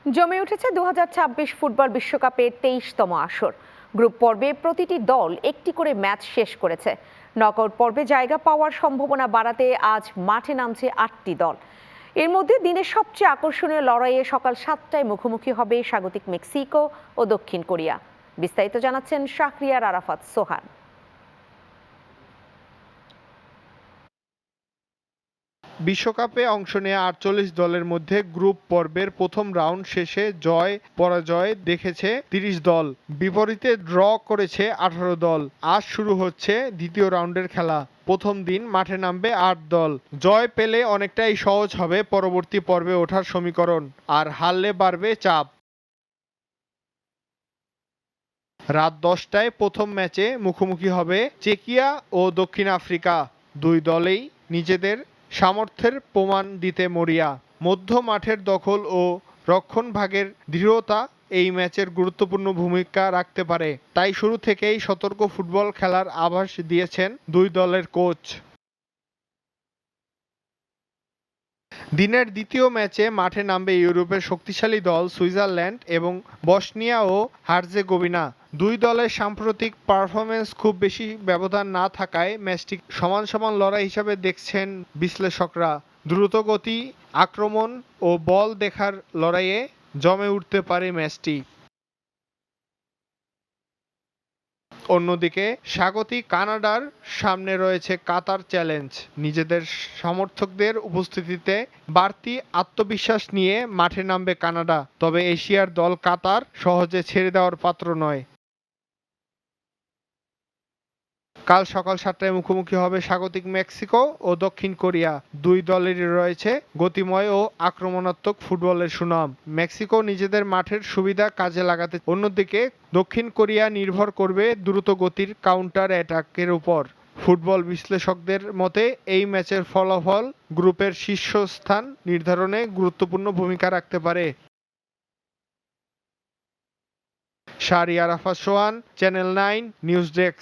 জমে উঠেছে 2026 ফুটবল বিশ্বকাপের 23তম আসর। গ্রুপ পর্বে প্রতিটি দল একটি করে ম্যাচ শেষ করেছে। নকআউট পর্বে জায়গা পাওয়ার সম্ভাবনা বাড়াতে আজ মাঠে নামছে 8টি দল। এর মধ্যে দিনের সবচেয়ে আকর্ষণীয় লড়াইয়ে সকাল 7টায় মুখোমুখি হবে স্বাগতিক মেক্সিকো ও দক্ষিণ কোরিয়া। বিস্তারিত জানাচ্ছেন শাহরিয়ার আরাফাত সোহান। বিশ্বকাপে অংশ নেয়া ৪৮ দলের মধ্যে গ্রুপ পর্বের প্রথম রাউন্ড শেষে জয় পরাজয় দেখেছে ৩০ দল, বিপরীতে ড্র করেছে ১৮ দল। আজ শুরু হচ্ছে দ্বিতীয় রাউন্ডের খেলা। প্রথম দিন মাঠে নামবে ৮ দল। জয় পেলে অনেকটাই সহজ হবে পরবর্তী পর্বে ওঠার সমীকরণ, আর হারলে বাড়বে চাপ। রাত ১০টায় প্রথম ম্যাচে মুখোমুখি হবে চেকিয়া ও দক্ষিণ আফ্রিকা। দুই দলেই নিজেদের সামর্থ্যের প্রমাণ দিতে মরিয়া। মধ্য মাঠের দখল ও রক্ষণভাগের দৃঢ়তা এই ম্যাচের গুরুত্বপূর্ণ ভূমিকা রাখতে পারে। তাই শুরু থেকেই সতর্ক ফুটবল খেলার আভাস দিয়েছেন দুই দলের কোচ। দিনের দ্বিতীয় ম্যাচে মাঠে নামবে ইউরোপের শক্তিশালী দল সুইজারল্যান্ড এবং বসনিয়া ও হার্জেগোভিনা। দুই দলের সাম্প্রতিক পারফরমেন্স খুব বেশি ব্যবধান না থাকায় ম্যাচটি সমান সমান লড়াই হিসেবে দেখছেন বিশ্লেষকরা। দ্রুতগতি, আক্রমণ ও বল দেখার লড়াইয়ে জমে উঠতে পারে ম্যাচটি। অন্যদিকে স্বাগতিক কানাডার সামনে রয়েছে কাতার চ্যালেঞ্জ। নিজেদের সমর্থকদের উপস্থিতিতে বাড়তি আত্মবিশ্বাস নিয়ে মাঠে নামবে কানাডা। তবে এশিয়ার দল কাতার সহজে ছেড়ে দেওয়ার পাত্র নয়। কাল সকাল 7টায় মুখোমুখি হবে স্বাগতিক মেক্সিকো ও দক্ষিণ কোরিয়া। দুই দলেরই রয়েছে গতিময় ও আক্রমণাত্মক ফুটবলের সুনাম। মেক্সিকো নিজেদের মাঠের সুবিধা কাজে লাগাতে, অন্যদিকে দক্ষিণ কোরিয়া নির্ভর করবে দ্রুত গতির কাউন্টার অ্যাটাকের উপর। ফুটবল বিশ্লেষকদের মতে এই ম্যাচের ফলাফল গ্রুপের শীর্ষস্থান নির্ধারণে গুরুত্বপূর্ণ ভূমিকা রাখতে পারে। শাহরিয়ার আরাফাত সোহান, চ্যানেল 9 নিউজ ডেস্ক।